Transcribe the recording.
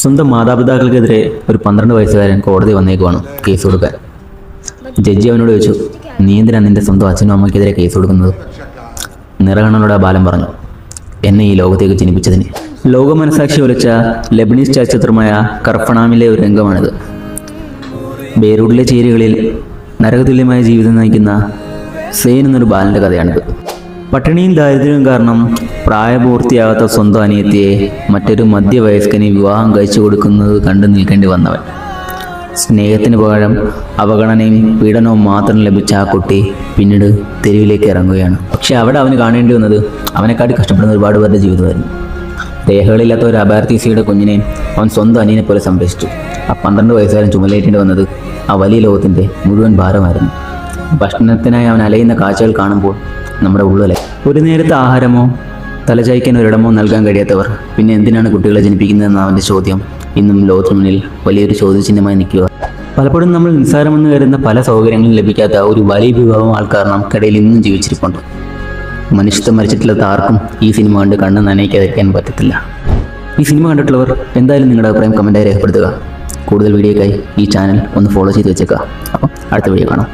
സ്വന്തം മാതാപിതാക്കൾക്കെതിരെ ഒരു 12 വയസ്സുകാരൻ കോടതി വന്നേക്കുവാണ് കേസ് കൊടുക്കാൻ. ജഡ്ജി അവനോട് ചോദിച്ചു, നീ എന്തിനാ നിന്റെ സ്വന്തം അച്ഛനും അമ്മയ്ക്കെതിരെ കേസ് കൊടുക്കുന്നത്? നിറകണ്ണനോട് ആ ബാലൻ പറഞ്ഞു, എന്നെ ഈ ലോകത്തേക്ക് ജനിപ്പിച്ചതിന്. ലോക മനസാക്ഷി ഒലിച്ച ലെബനീസ് ചലച്ചിത്രമായ കർഫണാമിലെ ഒരു രംഗമാണിത്. ബെയ്റൂട്ടിലെ ചേരികളിൽ നരകതുല്യമായ ജീവിതം നയിക്കുന്ന സെയിൻ എന്നൊരു ബാലൻ്റെ കഥയാണിത്. പട്ടിണിയും ദാരിദ്ര്യവും കാരണം പ്രായപൂർത്തിയാകാത്ത സ്വന്തം അനിയത്തിയെ മറ്റൊരു മധ്യവയസ്കന് വിവാഹം കഴിച്ചു കൊടുക്കുന്നത് കണ്ടു നിൽക്കേണ്ടി വന്നവൻ. സ്നേഹത്തിന് പകരം അവഗണനയും പീഡനവും മാത്രം ലഭിച്ച ആ കുട്ടി പിന്നീട് തെരുവിലേക്ക് ഇറങ്ങുകയാണ്. പക്ഷെ അവിടെ അവന് കാണേണ്ടി വന്നത് അവനെക്കാട്ടി കഷ്ടപ്പെടുന്ന ഒരുപാട് പേരുടെ ജീവിതമായിരുന്നു. രേഖകളില്ലാത്ത ഒരു അഭയാർത്ഥിയുടെ കുഞ്ഞിനെ അവൻ സ്വന്തം അനിയനെ പോലെ സംരക്ഷിച്ചു. ആ 12 വയസ്സുകാരൻ ചുമലേറ്റേണ്ടി വന്നത് ആ വലിയ ലോകത്തിൻ്റെ മുഴുവൻ ഭാരമായിരുന്നു. ഭക്ഷണത്തിനായി അവൻ അലയുന്ന കാഴ്ചകൾ കാണുമ്പോൾ നമ്മുടെ ഉള്ളിലെ ഒരു നേരത്തെ ആഹാരമോ തലചായ്ക്കാൻ ഒരിടമോ നൽകാൻ കഴിയാത്തവർ പിന്നെ എന്തിനാണ് കുട്ടികളെ ജനിപ്പിക്കുന്നതെന്ന അവൻ്റെ ചോദ്യം ഇന്നും ലോകത്തിന് മുന്നിൽ വലിയൊരു ചോദ്യചിഹ്നമായി നിൽക്കുക. പലപ്പോഴും നമ്മൾ നിസ്സാരമെന്ന് കരുതുന്ന പല സൗകര്യങ്ങളും ലഭിക്കാത്ത ഒരു വലിയ വിഭാഗം ആൾക്കാർ നമുക്കിടയിൽ ഇന്നും ജീവിച്ചിരിപ്പുണ്ട്. മനുഷ്യത്വം മരിച്ചിട്ടുള്ളത് ആർക്കും ഈ സിനിമ കണ്ട് കണ്ണ് നനയ്ക്കാതിരിക്കാൻ പറ്റത്തില്ല. ഈ സിനിമ കണ്ടിട്ടുള്ളവർ എന്തായാലും നിങ്ങളുടെ അഭിപ്രായം കമൻറ്റായി രേഖപ്പെടുത്തുക. കൂടുതൽ വീഡിയോക്കായി ഈ ചാനൽ ഒന്ന് ഫോളോ ചെയ്ത് വെച്ചേക്കുക. അപ്പം അടുത്ത വീഡിയോ കാണാം.